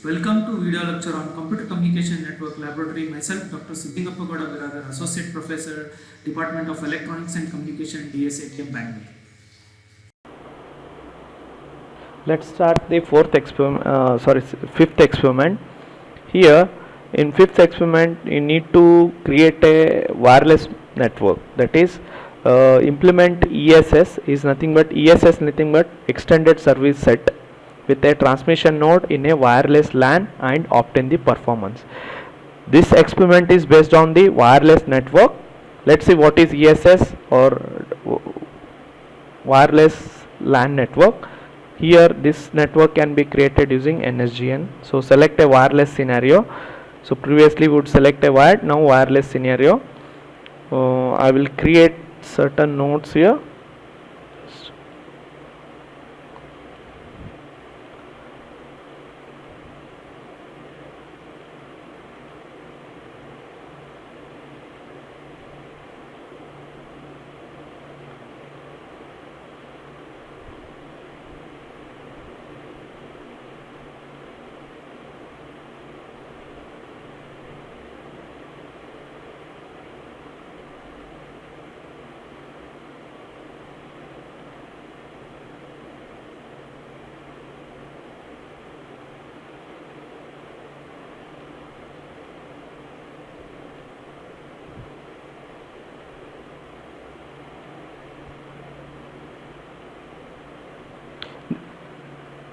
Welcome to video lecture on Computer Communication Network Laboratory. Myself, Dr. Siddhingappa Gowda Biradar, Associate Professor, Department of Electronics and Communication, DSATM, Bangalore. Let's start the fifth experiment. Here, in fifth experiment, you need to create a wireless network. That is, implement ESS is nothing but extended service set with a transmission node in a wireless LAN and obtain the performance. This experiment is based on the wireless network. Let's see what is ESS or wireless LAN network. Here this network can be created using NSGN. So select a wireless scenario. So previously we would select a wired, now wireless scenario. I will create certain nodes here.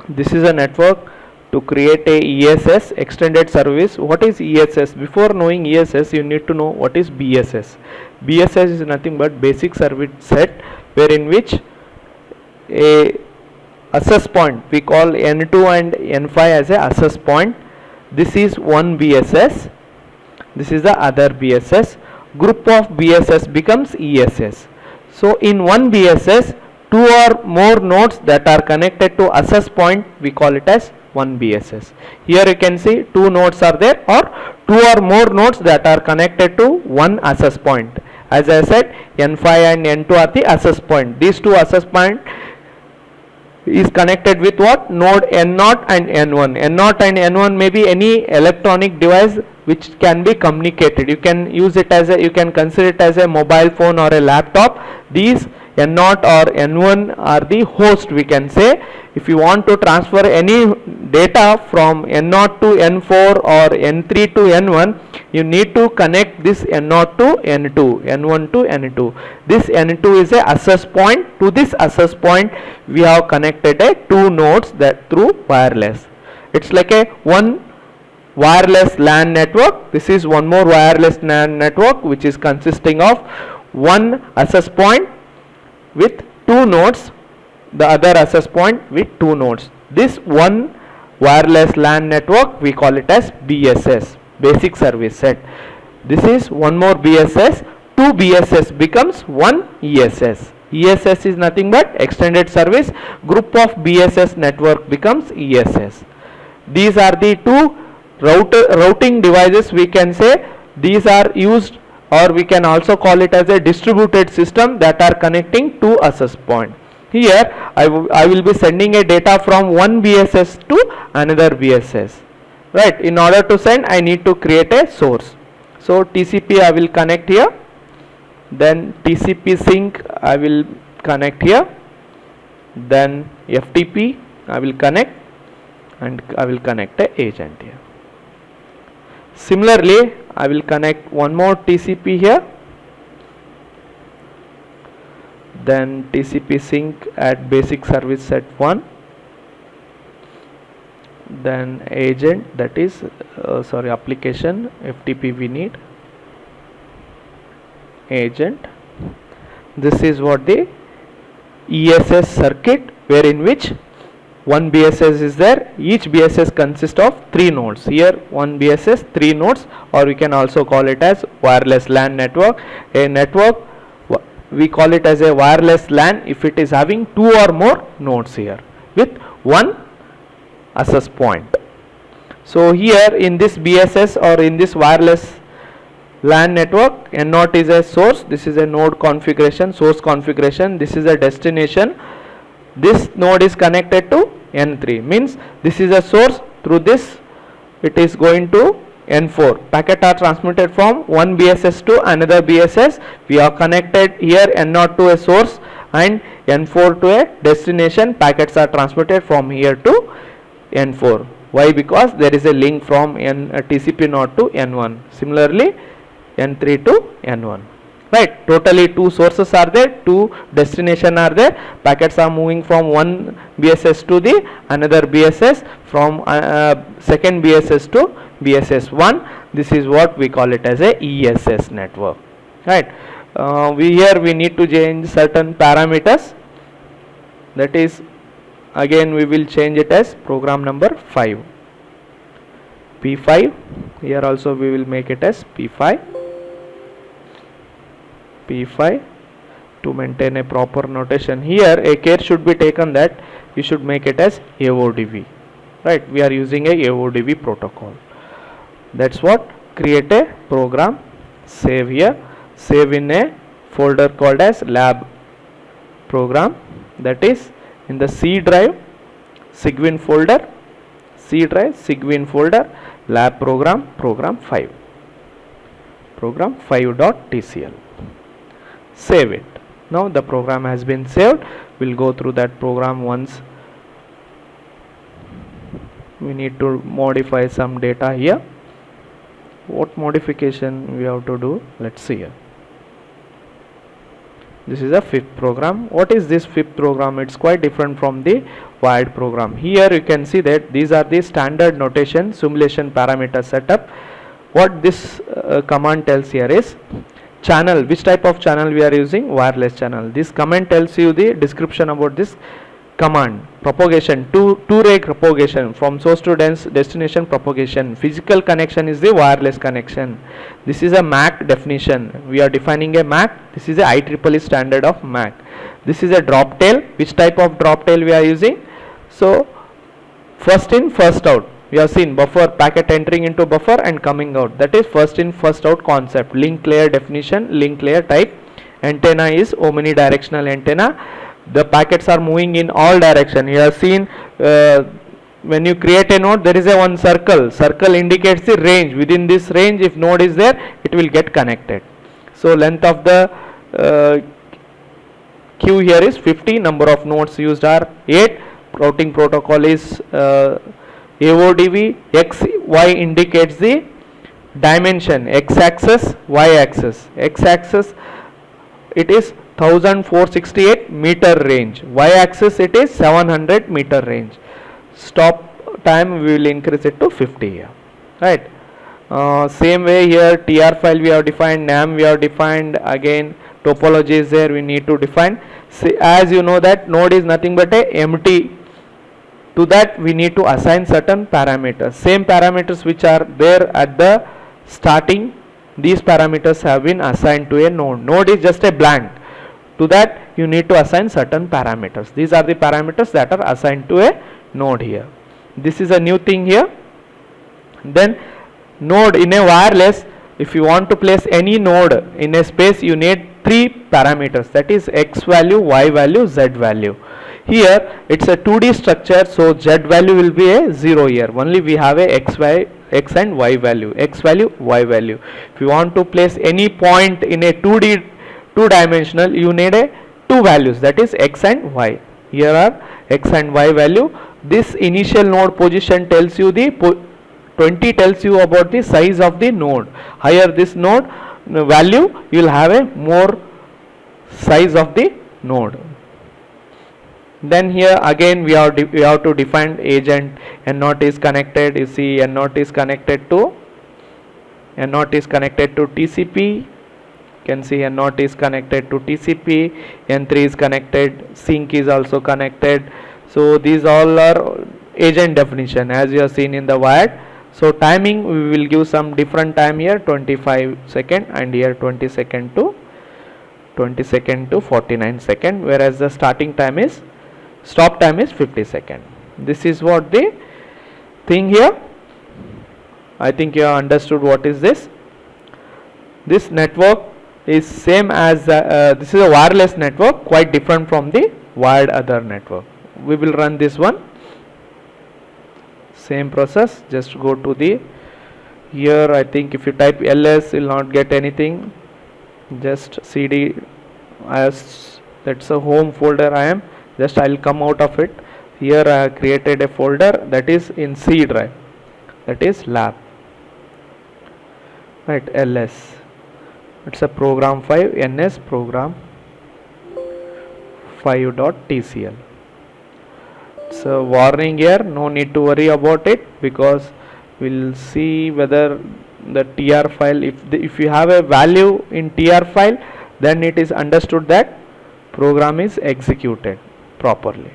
This is a network to create a ESS, extended service. What is ESS? Before knowing ESS, you need to know what is BSS. BSS is nothing but basic service set, wherein which a access point, we call N2 and N5 as a access point. This is one BSS, this is the other BSS. Group of BSS becomes ESS. So in one BSS, two or more nodes that are connected to access point, we call it as one BSS. Here you can see two nodes are there, or two or more nodes that are connected to one access point. As I said, N5 and N2 are the access point. These two access point is connected with what? Node N0 and N1. N0 and N1 may be any electronic device which can be communicated. You can use it as you can consider it as a mobile phone or a laptop. These N0 or N1 are the host, we can say. If you want to transfer any data from N0 to N4 or N3 to N1, you need to connect this N0 to N2, N1 to N2. This N2 is a access point. To this access point, we have connected a two nodes that through wireless. It's like a one wireless LAN network. This is one more wireless LAN network which is consisting of one access point with two nodes, the other access point with two nodes. This one wireless LAN network, we call it as BSS, basic service set. This is one more BSS. Two BSS becomes one ESS. ESS is nothing but extended service. Group of BSS network becomes ESS. These are the two routing devices, we can say. These are used, or we can also call it as a distributed system that are connecting two access point. Here I will be sending a data from one BSS to another BSS. Right, in order to send, I need to create a source. So TCP I will connect here, then TCP sync I will connect here, then FTP I will connect, and I will connect a agent here. Similarly, I will connect one more TCP here, then TCP sync at basic service set 1, then agent, that is application, FTP we need, agent. This is what the ESS circuit, wherein which one BSS is there. Each BSS consists of three nodes. Here one BSS, three nodes, or we can also call it as wireless LAN network. A network, we call it as a wireless LAN if it is having two or more nodes here with one access point. So here in this BSS or in this wireless LAN network, N0 is a source, this is a node configuration, source configuration, this is a destination. This node is connected to N3, means this is a source. Through this it is going to N4. Packet are transmitted from one BSS to another BSS. We are connected here N0 to a source and N4 to a destination. Packets are transmitted from here to N4. Why? Because there is a link from TCP node to N1. Similarly, N3 to N1. Right, totally two sources are there, two destination are there. Packets are moving from one BSS to the another BSS, from second BSS to BSS1. This is what we call it as a ESS network. Right, we need to change certain parameters. That is, again we will change it as program number 5, P5. Here also we will make it as P5 to maintain a proper notation. Here a care should be taken that you should make it as AODV. Right, we are using a AODV protocol. That's what. Create a program, save here, save in a folder called as lab program, that is in the C drive, Cygwin folder, C drive, Cygwin folder, lab program, program 5, program 5.tcl. Save it. Now the program has been saved. We'll go through that program once. We need to modify some data here. What modification we have to do? Let's see here. This is a fifth program. What is this fifth program? It's quite different from the wired program. Here you can see that these are the standard notation simulation parameter setup. What this command tells here is channel, which type of channel we are using, wireless channel. This command tells you the description about this command. Propagation, two-ray propagation from source to destination propagation. Physical connection is the wireless connection. This is a MAC definition. We are defining a MAC. This is a IEEE standard of MAC. This is a drop tail. Which type of drop tail we are using? So first in, first out. We have seen buffer, packet entering into buffer and coming out. That is first in, first out concept. Link layer definition, link layer type. Antenna is omnidirectional antenna. The packets are moving in all direction. You have seen when you create a node, there is a one circle. Circle indicates the range. Within this range, if node is there, it will get connected. So length of the queue here is 50. Number of nodes used are 8. Routing protocol is AODV. X, Y indicates the dimension. X axis, Y axis. X axis, it is 1468 meter range. Y axis, it is 700 meter range. Stop time we will increase it to 50 here. Right. Same way here, TR file we have defined, NAM we have defined. Again topology is there, we need to define. See, as you know that node is nothing but a empty. To that we need to assign certain parameters. Same parameters which are there at the starting, these parameters have been assigned to a node. Node is just a blank. To that you need to assign certain parameters. These are the parameters that are assigned to a node here. This is a new thing here. Then node in a wireless, if you want to place any node in a space, you need 3 parameters, that is X value, Y value, Z value. Here it's a 2D structure, so Z value will be a 0 here. Only we have a X and Y value. X value, Y value. If you want to place any point in a 2-dimensional, you need a 2 values, that is X and Y. Here are X and Y value. This initial node position tells you the 20 tells you about the size of the node. Higher this node value, you will have a more size of the node. Then here again we have to define agent. N0 is connected. You see N0 is connected to TCP. You can see N0 is connected to TCP. N3 is connected. Sync is also connected. So these all are agent definition as you have seen in the wired. So timing we will give some different time here, 25 second, and here 20 second to 49 second, whereas the stop time is 50 second. This is what the thing here. I think you have understood what is this. This network is same as this is a wireless network, quite different from the wired other network. We will run this one. same process. Just go to the here. I think if you type ls, you'll not get anything. Just cd as that's a home folder. I am just I'll come out of it. Here I have created a folder that is in C drive, that is lab, right? ls, it's a program 5 ns program 5.tcl. So warning here, no need to worry about it, because we'll see whether the tr file, if you have a value in tr file, then it is understood that program is executed properly.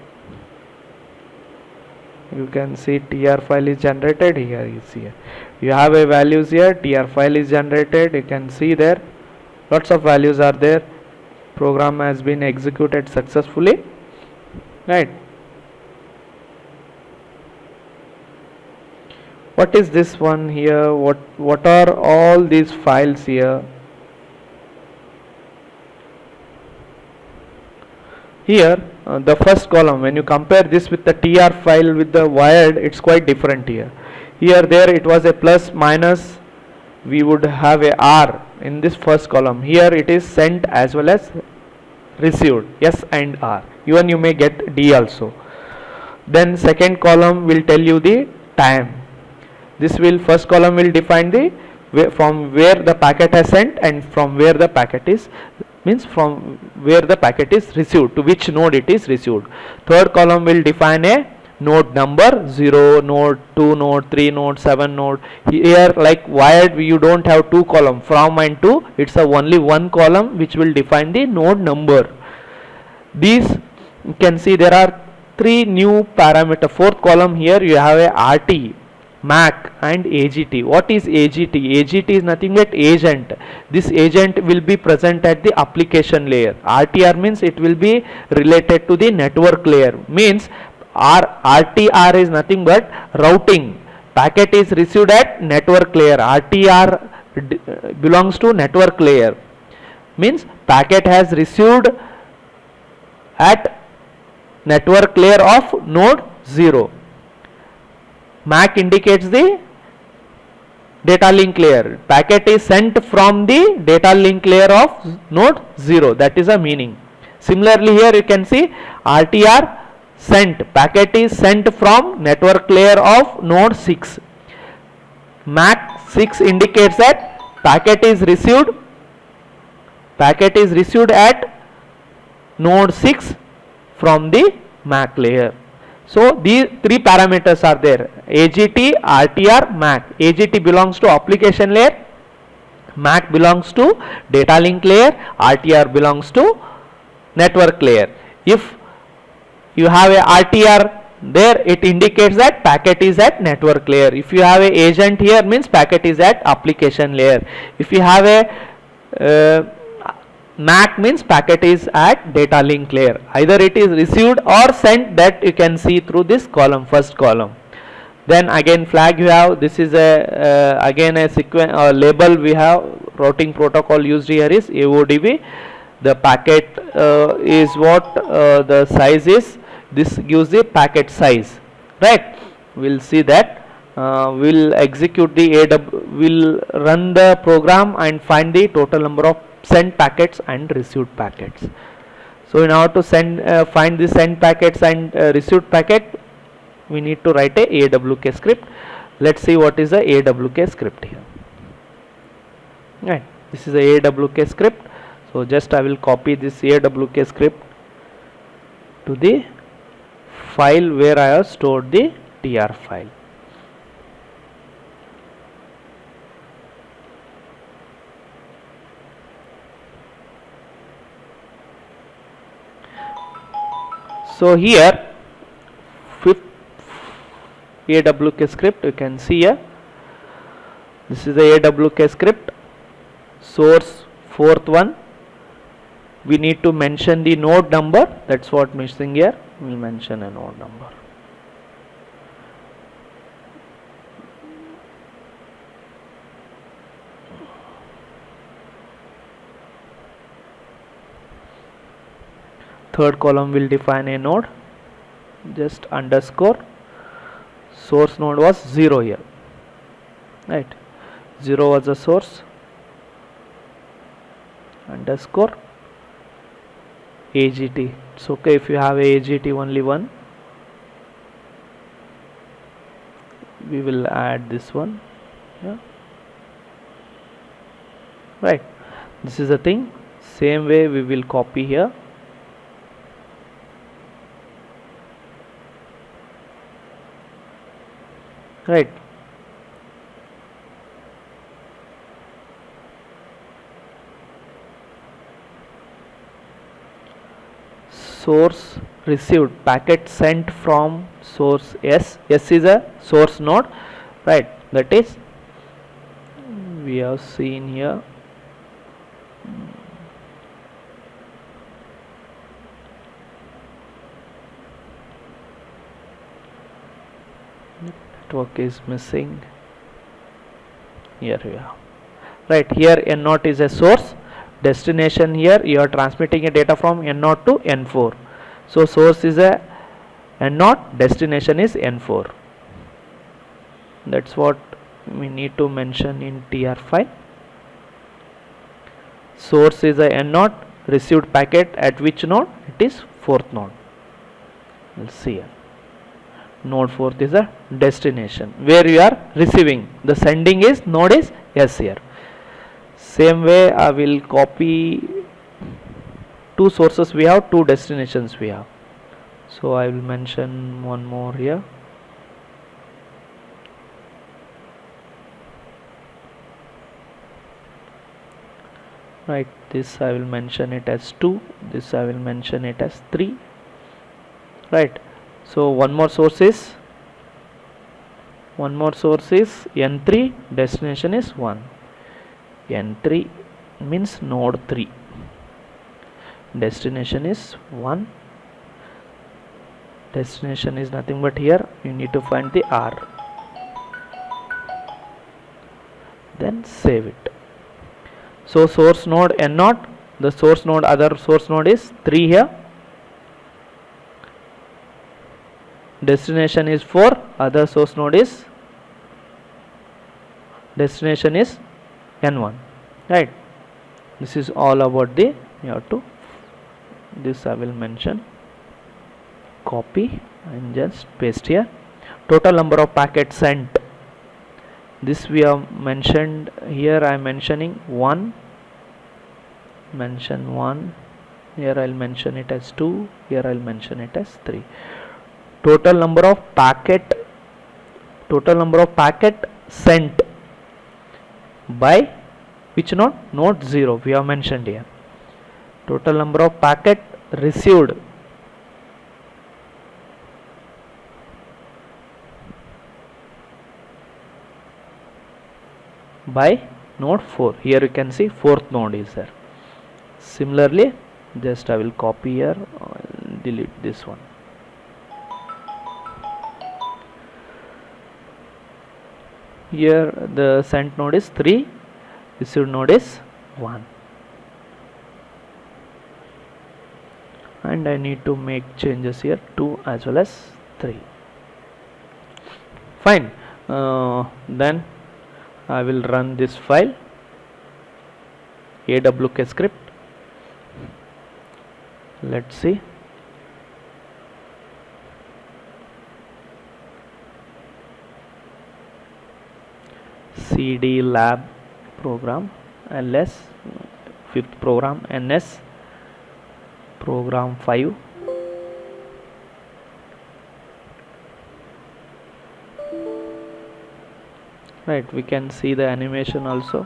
You can see tr file is generated. Here you see you have a values here, tr file is generated. You can see there lots of values are there. Program has been executed successfully, right? What is this one here? What are all these files here? Here the first column, when you compare this with the tr file with the wired, it's quite different here. Here there it was a plus minus, we would have a r in this first column. Here it is sent as well as received, s and r, even you may get d also. Then second column will tell you the time. This will, first column will define the from where the packet has sent and from where the packet is, means from where the packet is received, to which node it is received. Third column will define a node number, 0, node 2, node 3, node 7, node. Here like wired, you don't have two column, from and to, it's a only one column which will define the node number. These you can see there are three new parameter. Fourth column here you have a RT, MAC and AGT. What is AGT? AGT is nothing but agent. This agent will be present at the application layer. RTR means it will be related to the network layer. Means RTR is nothing but routing. Packet is received at network layer. RTR belongs to network layer. Means packet has received at network layer of node 0. MAC indicates the data link layer. Packet is sent from the data link layer of node 0. That is a meaning. Similarly here you can see RTR sent. Packet is sent from network layer of node 6. MAC 6 indicates that packet is received. Packet is received at node 6 from the MAC layer. So these three parameters are there: AGT, RTR, MAC. AGT belongs to application layer, MAC belongs to data link layer, RTR belongs to network layer. If you have a RTR there, it indicates that packet is at network layer. If you have a agent here, means packet is at application layer. If you have a MAC, means packet is at data link layer. Either it is received or sent, that you can see through this column, first column. Then again flag you have, this is a again a sequence label we have. Routing protocol used here is AODB. The packet is what the size is. This gives the packet size, right? We'll see that. We'll execute the we'll run the program and find the total number of sent packets and received packets. So in order to find the sent packets and received packet, we need to write a AWK script. Let's see what is the AWK script here. Right, this is a AWK script. So just I will copy this AWK script to the file where I have stored the TR file. So here fifth AWK script, you can see here, this is the AWK script. Source fourth one, we need to mention the node number. That's what missing here. We'll mention a node number. Third column will define a node, just underscore. source node was 0 here, right? 0 was the source, underscore AGT. It's okay if you have a AGT only one. We will add this one, yeah, right? This is the thing. Same way we will copy here. Right. Source received, packet sent from source S. S is a source node, right? That is, we have seen here. Network is missing. Here we are. Right, here N0 is a source. Destination, here you are transmitting a data from N0 to N4. So source is a N0, destination is N4. That's what we need to mention in TR file. Source is a N0, received packet at which node? It is 4th node. We'll see here. Node 4th is a destination where you are receiving. The sending is node is S here. Same way I will copy two sources we have, two destinations we have. So I will mention one more here. Right, this I will mention it as 2, this I will mention it as 3. Right, so one more source is N3, destination is 1. N3 means node 3, destination is 1. Destination is nothing but here you need to find the R, then save it. So source node N0, the source node, other source node is 3 here, destination is 4, other source node is, destination is N1, right? This is all about the, you have to, this I will mention, copy and just paste here. Total number of packets sent, this we have mentioned here. I am mentioning 1, mention 1 here, I will mention it as 2, here I will mention it as 3. Total number of packet sent by which node? Node 0 we have mentioned here. Total number of packet received by node 4. Here you can see 4th node is there. Similarly, just I will copy here, delete this one. Here the sent node is 3, received node is 1, and I need to make changes here 2 as well as 3. Fine. Then I will run this file, awk script. Let's see. CD lab program ls, 5th program ns, program 5. Right, we can see the animation also.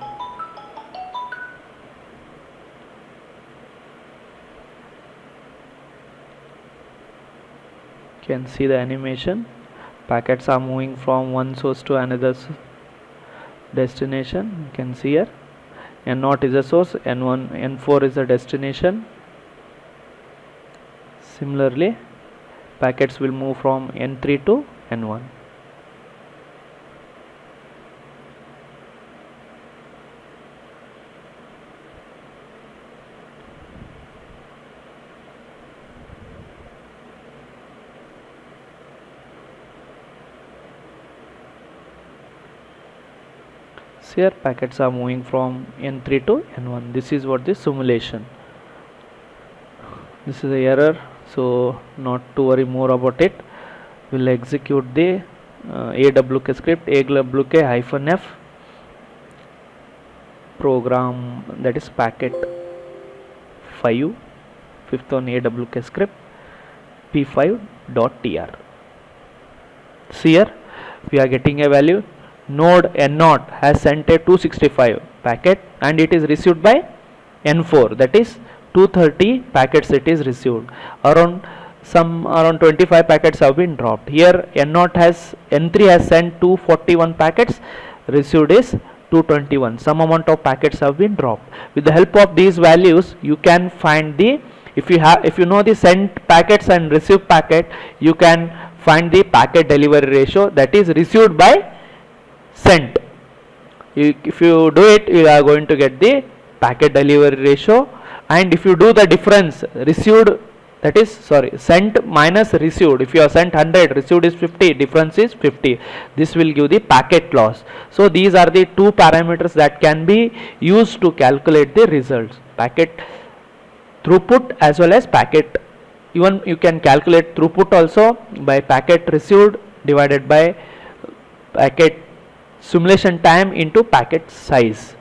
Can see the animation. Packets are moving from one source to another destination. You can see here N0 is a source, N1, N4 is a destination. Similarly, packets will move from N3 to N1. So here packets are moving from N3 to N1. This is what the simulation. This is the error, so not to worry more about it. We'll execute the AWK script, AWK-F program, that is packet 5, fifth on AWK script, p5.tr. See here we are getting a value. Node N0 has sent a 265 packet and it is received by N4, that is 230 packets it is received. Around 25 packets have been dropped. Here N3 has sent 241 packets, received is 221. Some amount of packets have been dropped. With the help of these values you can find the, if you know the sent packets and received packet, you can find the packet delivery ratio, that is received by sent. If you do it, you are going to get the packet delivery ratio, and if you do the difference, received, that is sent minus received, if you have sent 100, received is 50, difference is 50, this will give the packet loss. So these are the two parameters that can be used to calculate the results, packet throughput as well as packet. Even you can calculate throughput also by packet received divided by packet simulation time into packet size.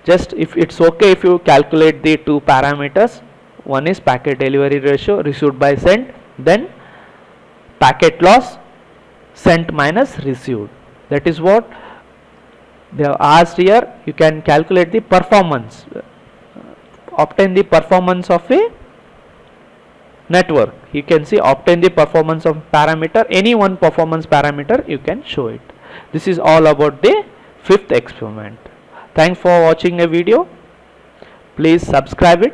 Just if it's okay if you calculate the two parameters, one is packet delivery ratio received by sent, then packet loss sent minus received. That is what they have asked here. You can calculate the performance, obtain the performance of a network. You can see obtain the performance of parameter, any one performance parameter you can show it. This is all about the fifth experiment. Thanks for watching a video. Please subscribe it.